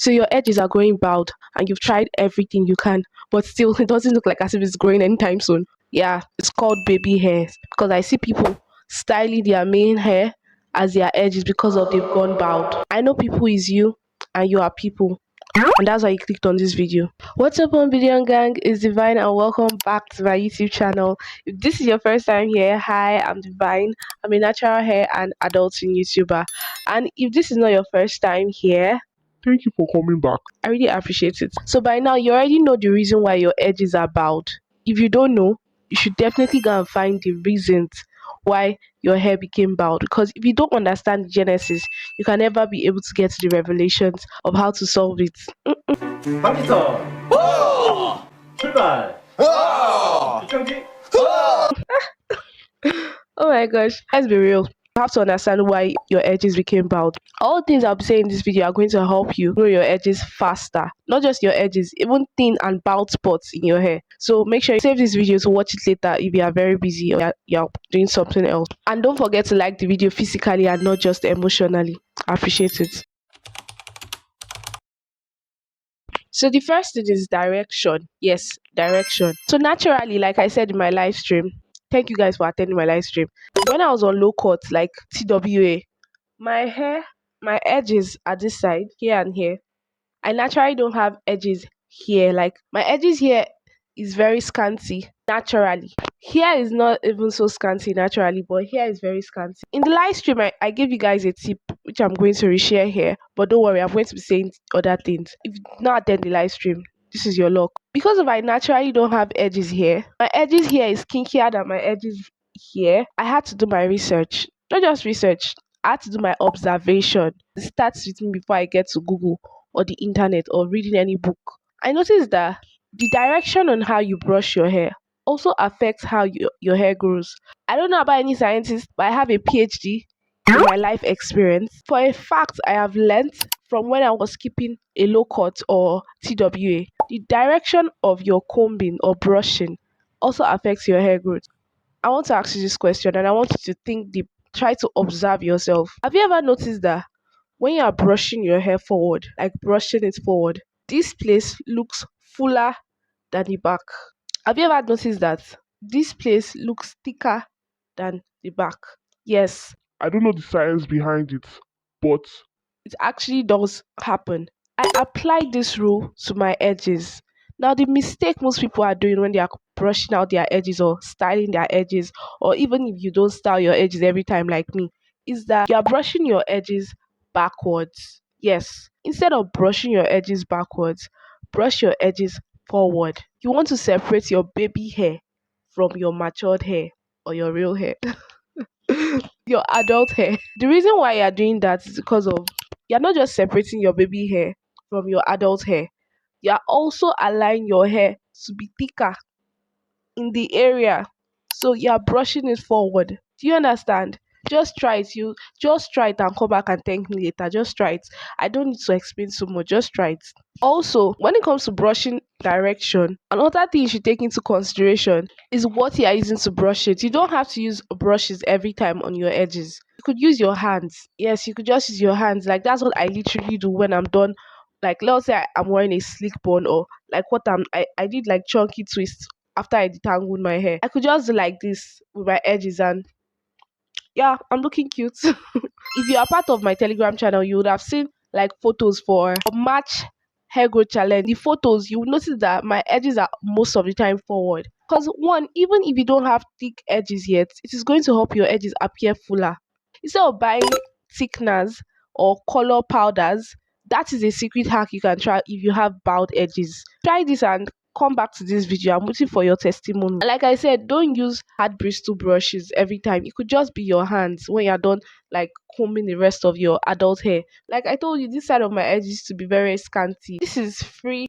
So your edges are growing bald and you've tried everything you can, but still it doesn't look like as if it's growing anytime soon. Yeah, it's called baby hair because I see people styling their main hair as their edges because of they've gone bald. I know people is you and you are people. And that's why you clicked on this video. What's up on Billion Gang? It's Divine and welcome back to my YouTube channel. If this is your first time here, hi, I'm Divine. I'm a natural hair and adulting YouTuber. And if this is not your first time here, thank you for coming back. I really appreciate it. So by now, you already know the reason why your edges are bald. If you don't know, you should definitely go and find the reasons why your hair became bald. Because if you don't understand the genesis, you can never be able to get to the revelations of how to solve it. 컴퓨터 출발 경기 Oh my gosh, let's be real. You have to understand why your edges became bald. All things I'll be saying in this video are going to help you grow your edges faster. Not just your edges, even thin and bald spots in your hair. So make sure you save this video to watch it later if you are very busy or you're doing something else. And don't forget to like the video physically and not just emotionally. I appreciate it. So the first thing is direction. Yes, direction. So naturally, like I said in my live stream, thank you guys for attending my live stream. When I was on low cut, like TWA, my hair, my edges at this side, here and here, I naturally don't have edges here. Like my edges here is very scanty naturally. Here is not even so scanty naturally, but here is very scanty. In the live stream, I gave you guys a tip which I'm going to reshare here, but don't worry, I'm going to be saying other things. If you did not attend the live stream, this is your luck. Because if I naturally don't have edges here, my edges here is kinkier than my edges here. I had to do my research. Not just research, I had to do my observation. It starts with me before I get to Google or the internet or reading any book. I noticed that the direction on how you brush your hair also affects how your hair grows. I don't know about any scientist, but I have a PhD in my life experience. For a fact, I have learned from when I was keeping a low cut or TWA, the direction of your combing or brushing also affects your hair growth. I want to ask you this question and I want you to think deep. Try to observe yourself. Have you ever noticed that when you are brushing your hair forward, like brushing it forward, this place looks fuller than the back? Have you ever noticed that this place looks thicker than the back? Yes, I don't know the science behind it, but it actually does happen. I applied this rule to my edges. Now, the mistake most people are doing when they are brushing out their edges or styling their edges, or even if you don't style your edges every time like me, is that you are brushing your edges backwards. Yes, instead of brushing your edges backwards, brush your edges forward. You want to separate your baby hair from your matured hair or your real hair. Your adult hair. The reason why you're doing that is because of you're not just separating your baby hair from your adult hair, you're also allowing your hair to be thicker in the area. So you're brushing it forward. Do you understand? Just try it. You just try it and come back and thank me later. Just try it. I don't need to explain so much. Just try it. Also, when it comes to brushing direction, another thing you should take into consideration is what you are using to brush it. You don't have to use brushes every time on your edges. You could use your hands. Yes, you could just use your hands. Like that's what I literally do when I'm done. Like let's say I'm wearing a slick bun or like what I did like chunky twists after I detangled my hair. I could just do like this with my edges and yeah, I'm looking cute. If you are part of my Telegram channel, you would have seen like photos for March hair growth challenge. The photos, you will notice that my edges are most of the time forward. Because one, even if you don't have thick edges yet, it is going to help your edges appear fuller. Instead of buying thickeners or color powders, that is a secret hack you can try if you have bald edges. Try this and come back to this video. I'm waiting for your testimony. Like I said, don't use hard bristle brushes every time. It could just be your hands when you're done like combing the rest of your adult hair. Like I told you, this side of my edge used to be very scanty. This is free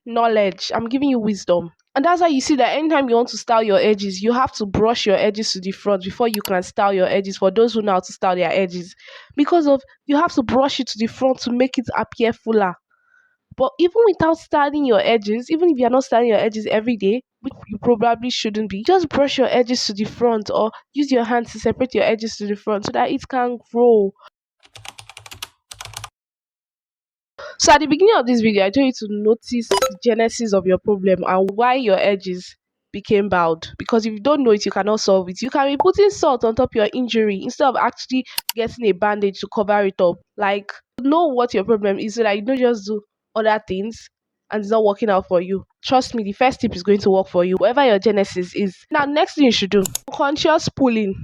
knowledge. I'm giving you wisdom. And that's why you see that anytime you want to style your edges, you have to brush your edges to the front before you can style your edges. For those who know how to style their edges, because of you have to brush it to the front to make it appear fuller. But even without styling your edges, even if you're not styling your edges every day, which you probably shouldn't be, just brush your edges to the front or use your hands to separate your edges to the front so that it can grow. So at the beginning of this video, I told you to notice the genesis of your problem and why your edges became bowed. Because if you don't know it, you cannot solve it. You can be putting salt on top of your injury instead of actually getting a bandage to cover it up. Like, know what your problem is so that you don't just do other things and it's not working out for you. Trust me, the first tip is going to work for you, whatever your genesis is. Now, next thing you should do, conscious pulling.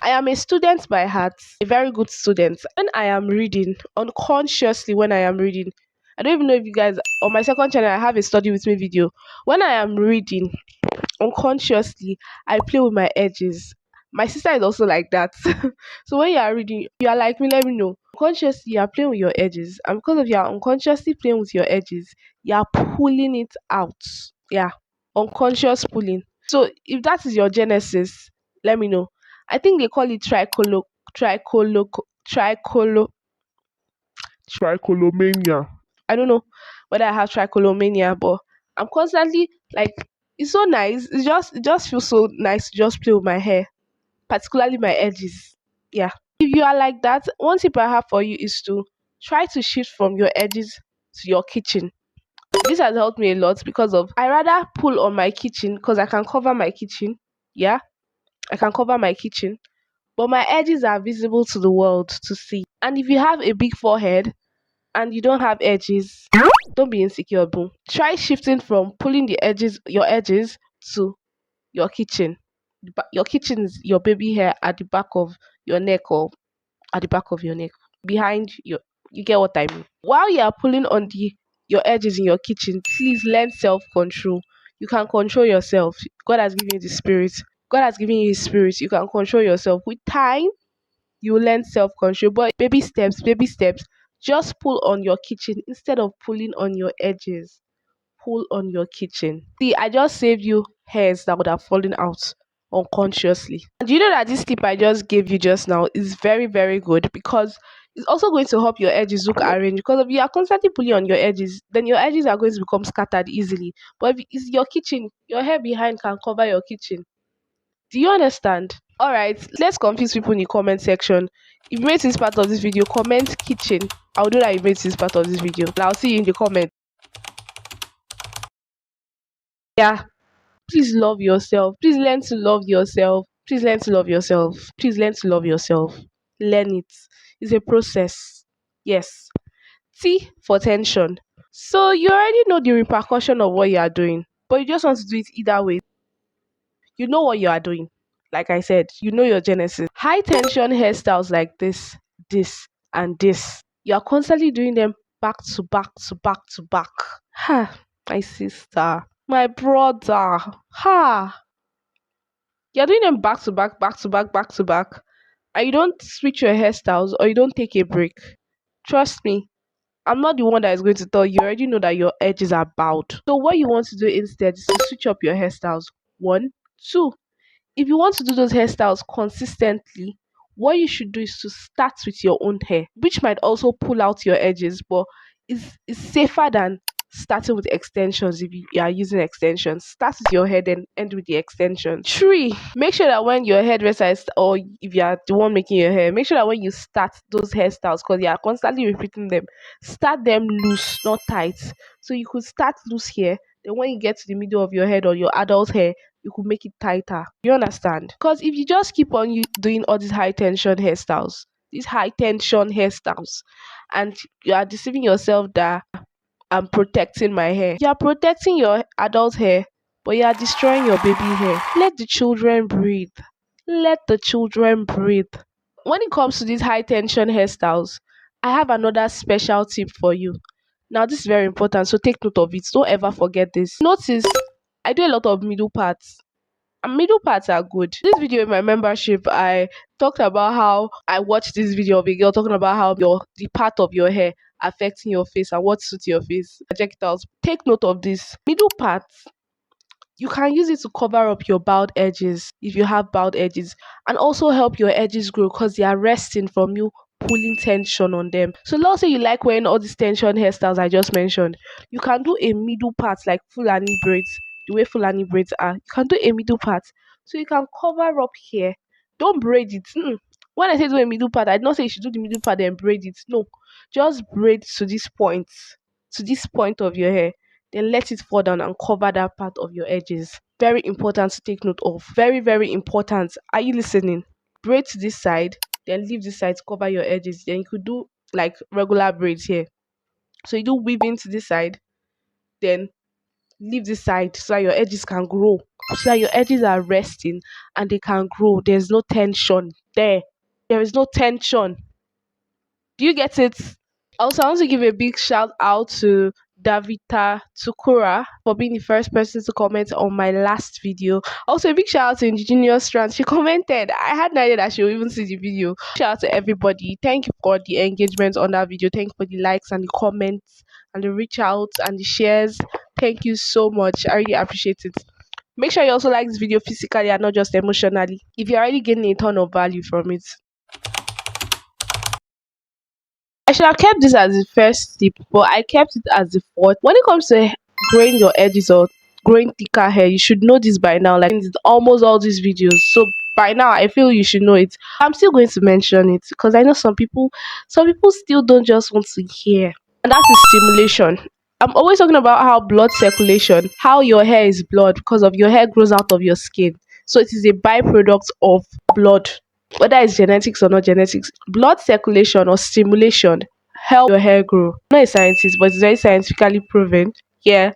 I am a student by heart, a very good student. When I am reading, unconsciously, when I am reading, I don't even know if you guys, on my second channel, I have a study with me video. When I am reading, unconsciously, I play with my edges. My sister is also like that. So when you are reading, you are like me, let me know. Consciously, you are playing with your edges. And because of you are unconsciously playing with your edges, you are pulling it out. Yeah, unconscious pulling. So if that is your genesis, let me know. I think they call it tricolo, tricolo. Trichomania. I don't know whether I have trichomania, but I'm constantly like, it's so nice. It just feels so nice to just play with my hair, particularly my edges. Yeah. If you are like that, one tip I have for you is to try to shift from your edges to your kitchen. This has helped me a lot because of I rather pull on my kitchen because I can cover my kitchen. Yeah, I can cover my kitchen, but my edges are visible to the world to see. And if you have a big forehead and you don't have edges, don't be insecure, boom. Try shifting from pulling your edges to your kitchen. Your kitchen is your baby hair at the back of your neck or at the back of your neck, behind your. You get what I mean? While you are pulling on your edges in your kitchen, please learn self control. You can control yourself. God has given you the spirit. God has given you His spirit. You can control yourself. With time, you will learn self control. But baby steps, baby steps. Just pull on your kitchen instead of pulling on your edges. Pull on your kitchen. See, I just saved you hairs that would have fallen out unconsciously. And you know that this tip I just gave you just now is very, very good because it's also going to help your edges look arranged. Because if you are constantly pulling on your edges, then your edges are going to become scattered easily. But if it's your kitchen, your hair behind can cover your kitchen. Do you understand? All right, let's confuse people in the comment section. If you made this part of this video, comment kitchen. I'll do that. You made this part of this video. And I'll see you in the comment. Yeah, please love yourself. Please learn to love yourself. Please learn to love yourself. Please learn to love yourself. Learn it. It's a process. Yes. T for tension. So you already know the repercussion of what you are doing, but you just want to do it either way. You know what you are doing. Like I said, you know your genesis. High tension hairstyles like this, and this. You are constantly doing them back to back to back to back. Ha, my sister, my brother. Ha, you're doing them back to back, back to back, back to back, and you don't switch your hairstyles or you don't take a break. Trust me, I'm not the one that is going to tell you. You already know that your edges are bowed. So what you want to do instead is to switch up your hairstyles. One, two. If you want to do those hairstyles consistently, what you should do is to start with your own hair, which might also pull out your edges, but is safer than starting with extensions. If you are using extensions, start with your head and end with the extension. Three, make sure that when your hairdresser is, or if you are the one making your hair, make sure that when you start those hairstyles, because you are constantly repeating them, start them loose, not tight. So you could start loose here, then when you get to the middle of your head or your adult hair, you could make it tighter. You understand? Because if you just keep on doing all these high tension hairstyles, and you are deceiving yourself that I'm protecting my hair, you are protecting your adult hair, but you are destroying your baby hair. Let the children breathe. Let the children breathe. When it comes to these high tension hairstyles, I have another special tip for you. Now, this is very important, so take note of it. Don't ever forget this. Notice I do a lot of middle parts, and middle parts are good. This video in my membership, I talked about how I watched this video of a girl talking about how the part of your hair affecting your face and what suits your face. Check it out. Take note of this. Middle parts, you can use it to cover up your bald edges if you have bald edges, and also help your edges grow because they are resting from you pulling tension on them. So let's say you like wearing all these tension hairstyles I just mentioned. You can do a middle part like Fulani braids, the way Fulani braids are. You can do a middle part so you can cover up here. Don't braid it. When I say do a middle part, I did not say you should do the middle part and braid it. No, just braid to this point. to this point of your hair, then let it fall down and cover that part of your edges. Very important to take note of. Very, very important. Are you listening? Braid to this side, then leave this side to cover your edges. Then you could do like regular braids here. So you do weaving to this side, then leave this side so that your edges can grow. So that your edges are resting and they can grow. There's no tension there. There is no tension. Do you get it? Also, I want to give a big shout out to Davita Tukura for being the first person to comment on my last video. Also, a big shout out to Indigenous Trans. She commented. I had no idea that she would even see the video. Shout out to everybody. Thank you for the engagement on that video. Thank you for the likes and the comments and the reach outs and the shares. Thank you so much. I really appreciate it. Make sure you also like this video physically and not just emotionally. If you're already getting a ton of value from it. I should have kept this as the first tip, but I kept it as the fourth. When it comes to growing your edges or growing thicker hair, you should know this by now. Like it's almost all these videos. So by now I feel you should know it. I'm still going to mention it because I know some people still don't just want to hear. And that is stimulation. I'm always talking about how blood circulation, how your hair is blood because of your hair grows out of your skin. So it is a byproduct of blood, whether it's genetics or not genetics. Blood circulation or stimulation help your hair grow. I'm not a scientist, but it's very scientifically proven. Yeah,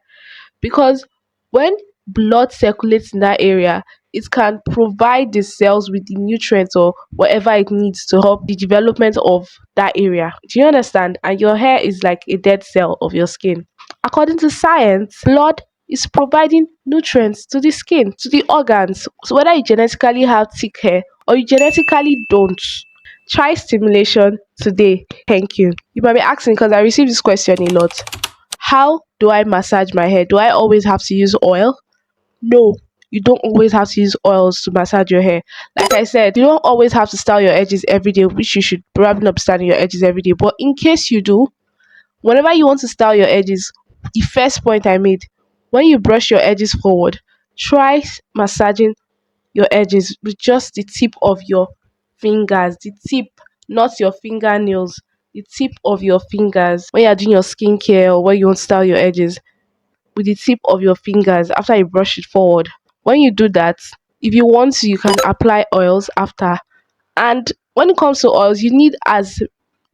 because when blood circulates in that area, it can provide the cells with the nutrients or whatever it needs to help the development of that area. Do you understand? And your hair is like a dead cell of your skin. According to science, blood is providing nutrients to the skin, to the organs. So whether you genetically have thick hair or you genetically don't, try stimulation today. Thank you. You might be asking because I receive this question a lot. How do I massage my hair? Do I always have to use oil? No, you don't always have to use oils to massage your hair. Like I said, you don't always have to style your edges every day, which you should probably not be styling your edges every day. But in case you do, whenever you want to style your edges, the first point I made, when you brush your edges forward, try massaging your edges with just the tip of your fingers, the tip, not your fingernails, the tip of your fingers. When you're doing your skincare or when you want to style your edges, with the tip of your fingers after you brush it forward. When you do that, if you want to, you can apply oils after. And when it comes to oils, you need as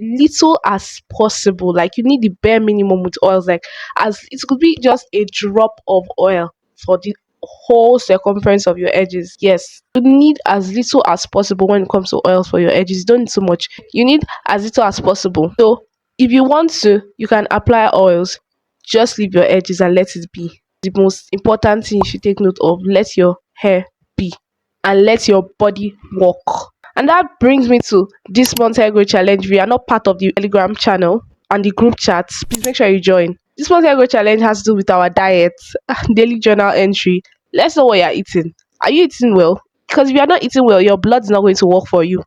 little as possible. Like you need the bare minimum with oils. Like as it could be just a drop of oil for the whole circumference of your edges. Yes, you need as little as possible when it comes to oils for your edges. You don't need so much. You need as little as possible. So if you want to, you can apply oils. Just leave your edges and let it be. The most important thing you should take note of, let your hair be and let your body walk. And that brings me to this month's hair growth challenge. If you are not part of the Telegram channel and the group chats, please make sure you join. This month's hair growth challenge has to do with our diet, daily journal entry. Let's know what you're eating. Are you eating well? Because if you're not eating well, your blood's not going to work for you.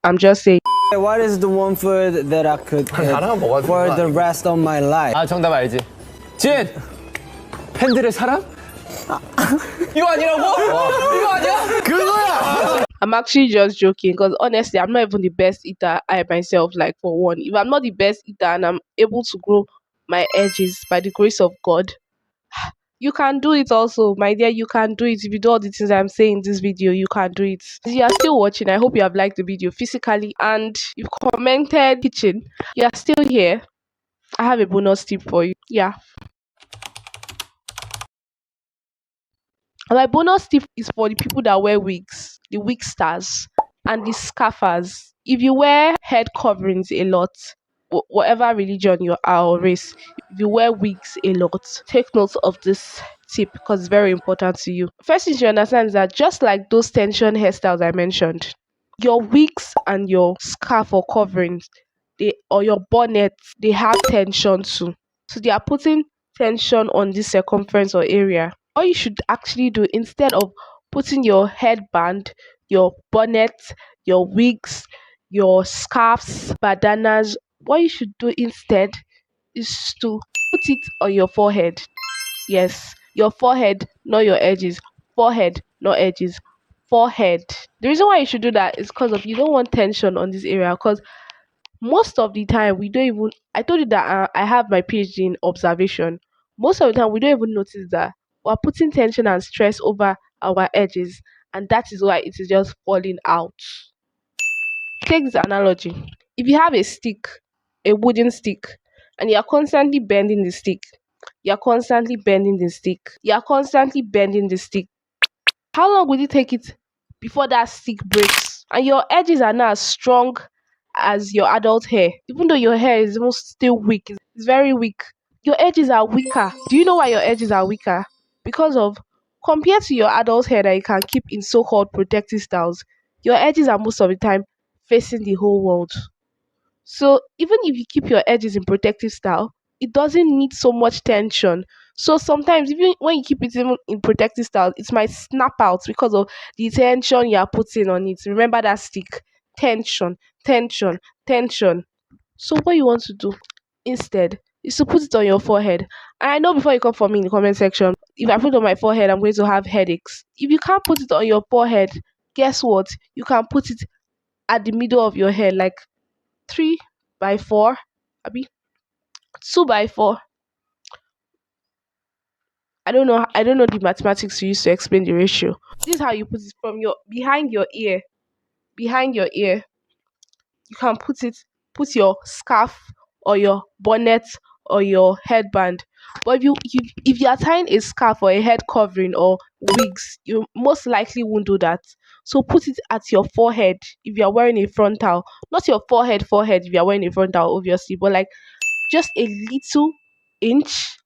I'm just saying. What is the one food that I could eat for the rest of my life? 아 정답 알지? 진! 팬들의 사랑? 이거 아니라고? 이거 아니야? 그거야! I'm actually just joking because honestly, I'm not even the best eater I myself. Like for one, if I'm not the best eater and I'm able to grow my edges by the grace of God, you can do it also, my dear. You can do it. If you do all the things I'm saying in this video, you can do it. If you are still watching, I hope you have liked the video physically and you've commented kitchen. You are still here. I have a bonus tip for you. Yeah. My bonus tip is for the people that wear wigs, the wig stars, and the scaffers. If you wear head coverings a lot, whatever religion you are or race, if you wear wigs a lot, take note of this tip because it's very important to you. First thing you understand is that just like those tension hairstyles I mentioned, your wigs and your scarf or coverings, or your bonnet, they have tension too. So they are putting tension on this circumference or area. What you should actually do instead of putting your headband, your bonnet, your wigs, your scarves, bandanas, what you should do instead is to put it on your forehead. Yes, your forehead, not your edges. Forehead, not edges. Forehead. The reason why you should do that is because of you don't want tension on this area because Most of the time we don't even, I told you that I have my PhD in observation. Most of the time we don't even notice that we're putting tension and stress over our edges, and that is why it is just falling out. Take this analogy. If you have a stick, a wooden stick, and you're constantly bending the stick, you're constantly bending the stick, you're constantly bending the stick, how long will it take it before that stick breaks? And your edges are not as strong as your adult hair. Even though your hair is almost still weak, it's very weak. Your edges are weaker. Do you know why your edges are weaker? Because of, compared to your adult hair that you can keep in so-called protective styles, your edges are most of the time facing the whole world. So even if you keep your edges in protective style, it doesn't need so much tension. So sometimes even when you keep it even in protective style, it might snap out because of the tension you are putting on it. Remember that stick. Tension, tension, tension. So what you want to do instead is to put it on your forehead. And I know before you come for me in the comment section, if I put it on my forehead, I'm going to have headaches. If you can't put it on your forehead, guess what? You can put it at the middle of your hair, like 3 by 4, abi 2 by 4. I don't know the mathematics you use to explain the ratio. This is how you put it from your behind your ear. Behind your ear, you can put your scarf or your bonnet or your headband. But if you are tying a scarf or a head covering or wigs, you most likely won't do that. So put it at your forehead if you are wearing a frontal. Not your forehead if you are wearing a frontal, obviously, but like just a little inch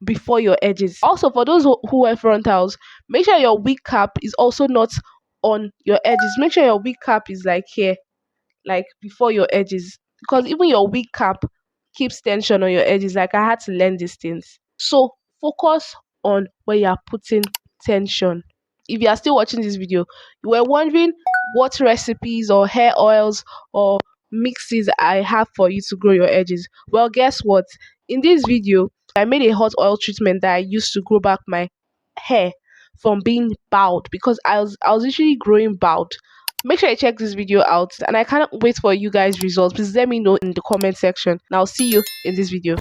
before your edges. Also, for those who wear frontals, make sure your wig cap is also not on your edges. Make sure your wig cap is like here, like before your edges, because even your wig cap keeps tension on your edges. Like, I had to learn these things. So focus on where you are putting tension. If you are still watching this video, you were wondering what recipes or hair oils or mixes I have for you to grow your edges. Well, guess what? In this video, I made a hot oil treatment that I used to grow back my hair from being bald, because I was literally growing bald. Make sure you check this video out, and I cannot wait for you guys' results. Please let me know in the comment section, and I'll see you in this video.